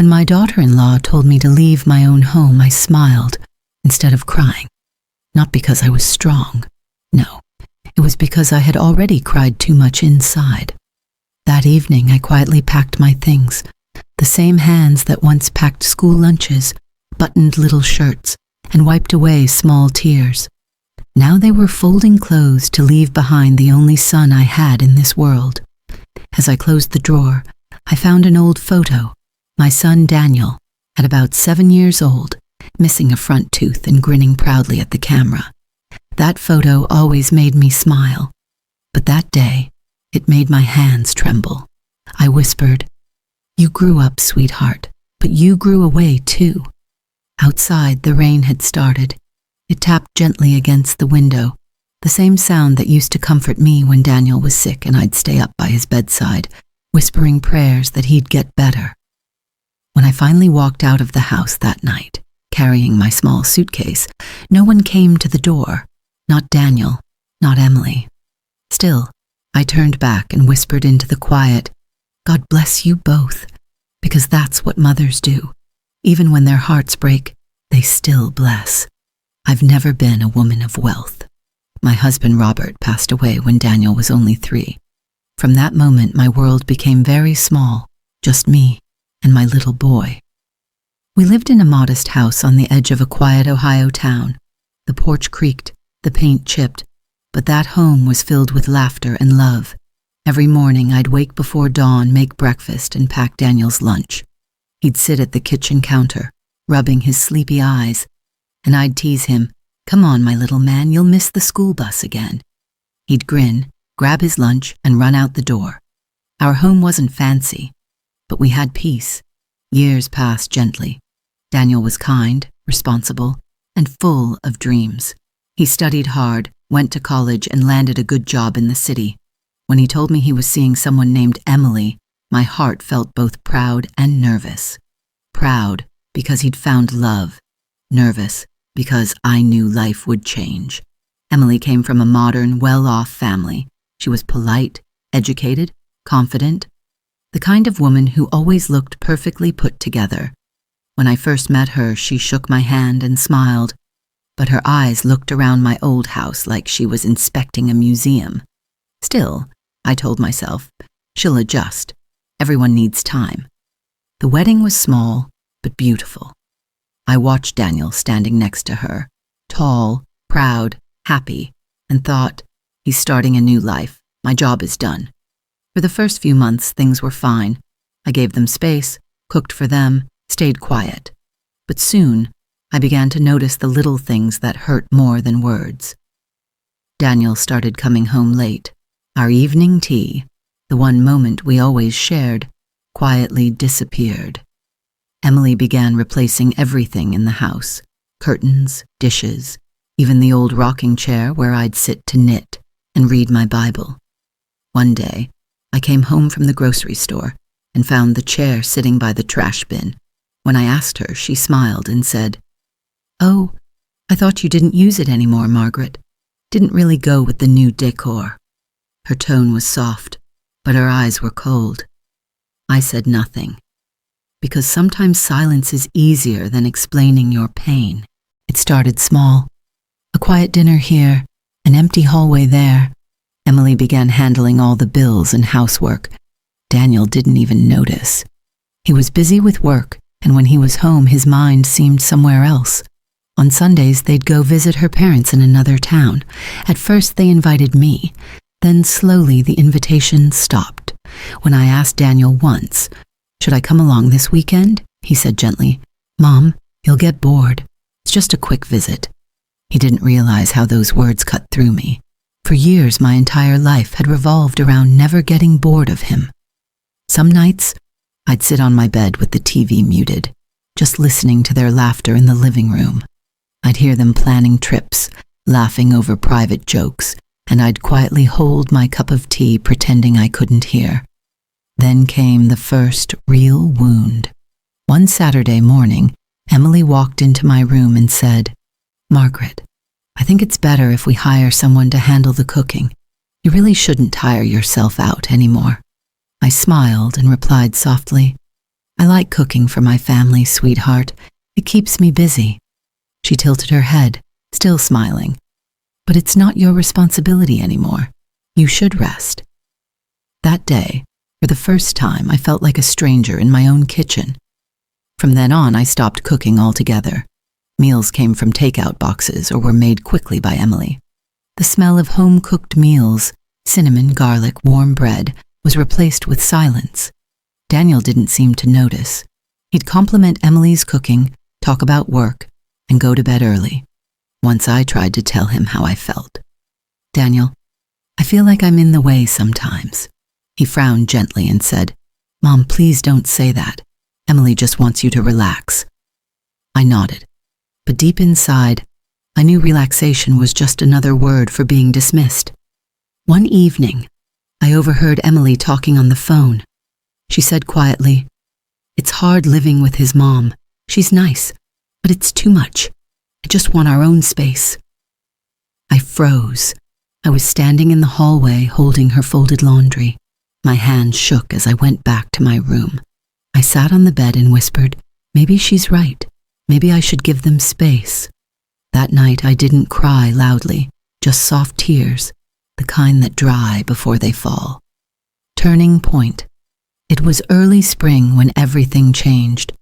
When my daughter-in-law told me to leave my own home, I smiled instead of crying. Not because I was strong. No, it was because I had already cried too much inside. That evening, I quietly packed my things, the same hands that once packed school lunches, buttoned little shirts, and wiped away small tears. Now they were folding clothes to leave behind the only son I had in this world. As I closed the drawer, I found an old photo. My son Daniel, at about 7 years old, missing a front tooth and grinning proudly at the camera. That photo always made me smile, but that day, it made my hands tremble. I whispered, "You grew up, sweetheart, but you grew away too." Outside, the rain had started. It tapped gently against the window, the same sound that used to comfort me when Daniel was sick and I'd stay up by his bedside, whispering prayers that he'd get better. When I finally walked out of the house that night, carrying my small suitcase, no one came to the door. Not Daniel, not Emily. Still, I turned back and whispered into the quiet, "God bless you both," because that's what mothers do. Even when their hearts break, they still bless. I've never been a woman of wealth. My husband Robert passed away when Daniel was only 3. From that moment, my world became very small, just me and my little boy. We lived in a modest house on the edge of a quiet Ohio town. The porch creaked, the paint chipped, but that home was filled with laughter and love. Every morning I'd wake before dawn, make breakfast, and pack Daniel's lunch. He'd sit at the kitchen counter, rubbing his sleepy eyes, and I'd tease him, "Come on, my little man, you'll miss the school bus again." He'd grin, grab his lunch, and run out the door. Our home wasn't fancy, but we had peace. Years passed gently. Daniel was kind, responsible, and full of dreams. He studied hard, went to college, and landed a good job in the city. When he told me he was seeing someone named Emily, my heart felt both proud and nervous. Proud because he'd found love. Nervous because I knew life would change. Emily came from a modern, well-off family. She was polite, educated, confident, the kind of woman who always looked perfectly put together. When I first met her, she shook my hand and smiled, but her eyes looked around my old house like she was inspecting a museum. Still, I told myself, she'll adjust. Everyone needs time. The wedding was small, but beautiful. I watched Daniel standing next to her, tall, proud, happy, and thought, he's starting a new life. My job is done. For the first few months, things were fine. I gave them space, cooked for them, stayed quiet. But soon, I began to notice the little things that hurt more than words. Daniel started coming home late. Our evening tea, the one moment we always shared, quietly disappeared. Emily began replacing everything in the house, curtains, dishes, even the old rocking chair where I'd sit to knit and read my Bible. One day, I came home from the grocery store and found the chair sitting by the trash bin. When I asked her, she smiled and said, "Oh, I thought you didn't use it anymore, Margaret. Didn't really go with the new decor." Her tone was soft, but her eyes were cold. I said nothing, because sometimes silence is easier than explaining your pain. It started small. A quiet dinner here, an empty hallway there. Emily began handling all the bills and housework. Daniel didn't even notice. He was busy with work, and when he was home, his mind seemed somewhere else. On Sundays, they'd go visit her parents in another town. At first, they invited me. Then slowly, the invitation stopped. When I asked Daniel once, "Should I come along this weekend?" he said gently, "Mom, you'll get bored. It's just a quick visit." He didn't realize how those words cut through me. For years, my entire life had revolved around never getting bored of him. Some nights, I'd sit on my bed with the TV muted, just listening to their laughter in the living room. I'd hear them planning trips, laughing over private jokes, and I'd quietly hold my cup of tea pretending I couldn't hear. Then came the first real wound. One Saturday morning, Emily walked into my room and said, "Margaret, I think it's better if we hire someone to handle the cooking. You really shouldn't tire yourself out anymore." I smiled and replied softly, I like cooking for my family, sweetheart. It keeps me busy. She tilted her head, still smiling. But it's not your responsibility anymore. You should rest. That day, for the first time, I felt like a stranger in my own kitchen. From then on, I stopped cooking altogether. Meals came from takeout boxes or were made quickly by Emily. The smell of home-cooked meals, cinnamon, garlic, warm bread, was replaced with silence. Daniel didn't seem to notice. He'd compliment Emily's cooking, talk about work, and go to bed early. Once I tried to tell him how I felt. Daniel, I feel like I'm in the way sometimes. He frowned gently and said, Mom, please don't say that. Emily just wants you to relax. I nodded, but deep inside, I knew relaxation was just another word for being dismissed. One evening, I overheard Emily talking on the phone. She said quietly, It's hard living with his mom. She's nice, but it's too much. I just want our own space. I froze. I was standing in the hallway holding her folded laundry. My hands shook as I went back to my room. I sat on the bed and whispered, maybe she's right. Maybe I should give them space. That night I didn't cry loudly, just soft tears, the kind that dry before they fall. Turning point. It was early spring when everything changed.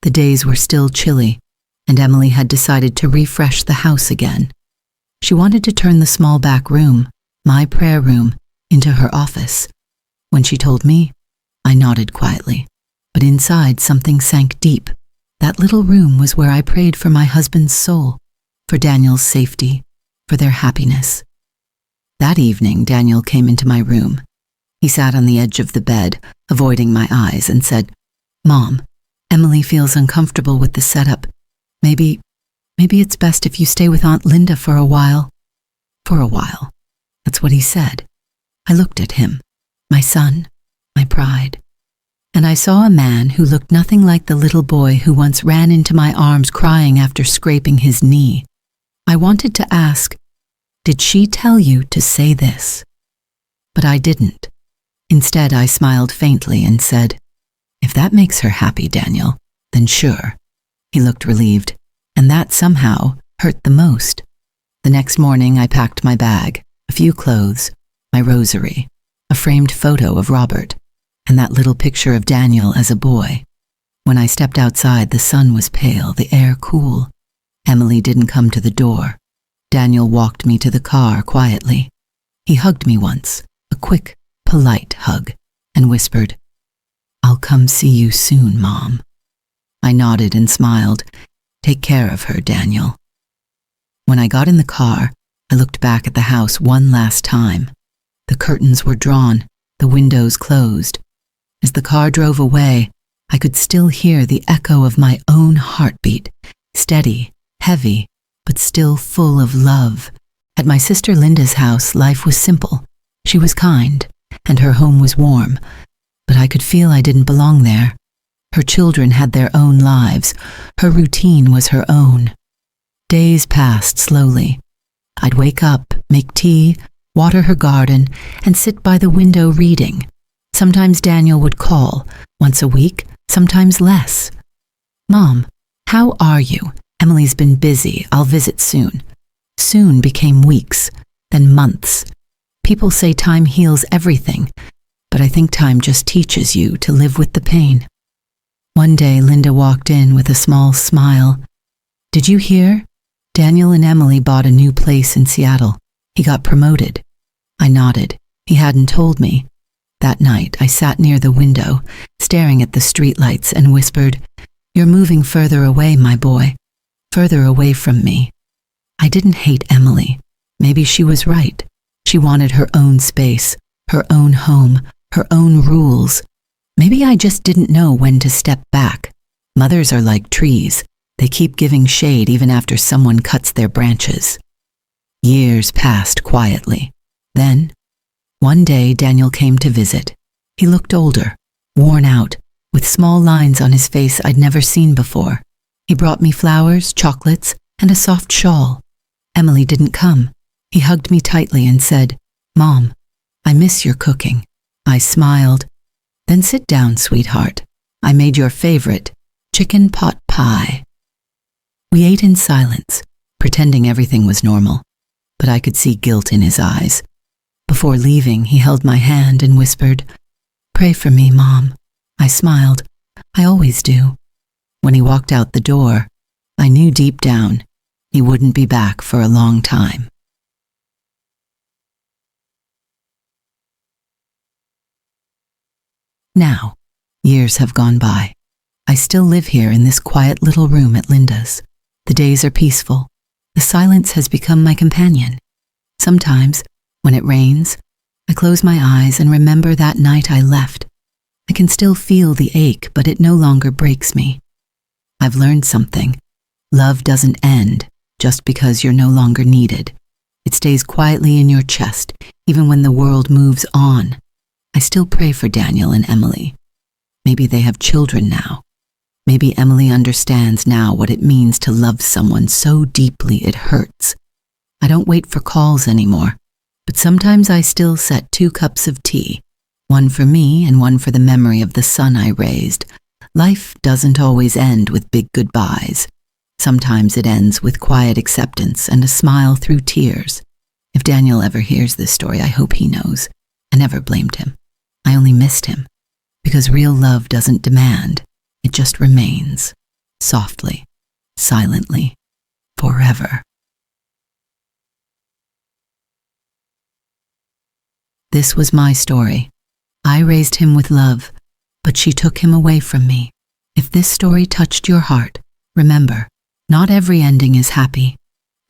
The days were still chilly, and Emily had decided to refresh the house again. She wanted to turn the small back room, my prayer room, into her office. When she told me, I nodded quietly, but inside something sank deep. That little room was where I prayed for my husband's soul, for Daniel's safety, for their happiness. That evening, Daniel came into my room. He sat on the edge of the bed, avoiding my eyes, and said, Mom, Emily feels uncomfortable with the setup. Maybe it's best if you stay with Aunt Linda for a while. For a while. That's what he said. I looked at him, my son, my pride, and I saw a man who looked nothing like the little boy who once ran into my arms crying after scraping his knee. I wanted to ask, did she tell you to say this? But I didn't. Instead, I smiled faintly and said, If that makes her happy, Daniel, then sure. He looked relieved, and that somehow hurt the most. The next morning, I packed my bag, a few clothes, my rosary, a framed photo of Robert, and that little picture of Daniel as a boy. When I stepped outside, the sun was pale, the air cool. Emily didn't come to the door. Daniel walked me to the car quietly. He hugged me once, a quick, polite hug, and whispered, I'll come see you soon, Mom. I nodded and smiled. Take care of her, Daniel. When I got in the car, I looked back at the house one last time. The curtains were drawn, the windows closed. As the car drove away, I could still hear the echo of my own heartbeat, steady, heavy, but still full of love. At my sister Linda's house, life was simple. She was kind, and her home was warm, but I could feel I didn't belong there. Her children had their own lives. Her routine was her own. Days passed slowly. I'd wake up, make tea, water her garden, and sit by the window reading. Sometimes Daniel would call, once a week, sometimes less. Mom, how are you? Emily's been busy. I'll visit soon. Soon became weeks, then months. People say time heals everything, but I think time just teaches you to live with the pain. One day, Linda walked in with a small smile. Did you hear? Daniel and Emily bought a new place in Seattle. He got promoted. I nodded. He hadn't told me. That night, I sat near the window, staring at the streetlights, and whispered, You're moving further away, my boy. Further away from me. I didn't hate Emily. Maybe she was right. She wanted her own space, her own home, her own rules. Maybe I just didn't know when to step back. Mothers are like trees. They keep giving shade even after someone cuts their branches. Years passed quietly. Then, one day Daniel came to visit. He looked older, worn out, with small lines on his face I'd never seen before. He brought me flowers, chocolates, and a soft shawl. Emily didn't come. He hugged me tightly and said, Mom, I miss your cooking. I smiled. Then sit down, sweetheart. I made your favorite, chicken pot pie. We ate in silence, pretending everything was normal, but I could see guilt in his eyes. Before leaving, he held my hand and whispered, "Pray for me, Mom." I smiled. I always do. When he walked out the door, I knew deep down he wouldn't be back for a long time. Now, years have gone by. I still live here in this quiet little room at Linda's. The days are peaceful. The silence has become my companion. Sometimes, when it rains, I close my eyes and remember that night I left. I can still feel the ache, but it no longer breaks me. I've learned something. Love doesn't end just because you're no longer needed. It stays quietly in your chest, even when the world moves on. I still pray for Daniel and Emily. Maybe they have children now. Maybe Emily understands now what it means to love someone so deeply it hurts. I don't wait for calls anymore, but sometimes I still set 2 cups of tea, one for me and one for the memory of the son I raised. Life doesn't always end with big goodbyes. Sometimes it ends with quiet acceptance and a smile through tears. If Daniel ever hears this story, I hope he knows. I never blamed him. I only missed him, because real love doesn't demand. It just remains, softly, silently, forever. This was my story. I raised him with love, but she took him away from me. If this story touched your heart, remember, not every ending is happy,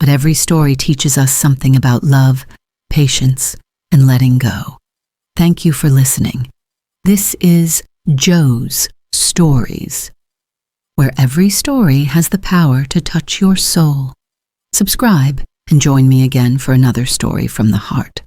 but every story teaches us something about love, patience, and letting go. Thank you for listening. This is Joe's Stories, where every story has the power to touch your soul. Subscribe and join me again for another story from the heart.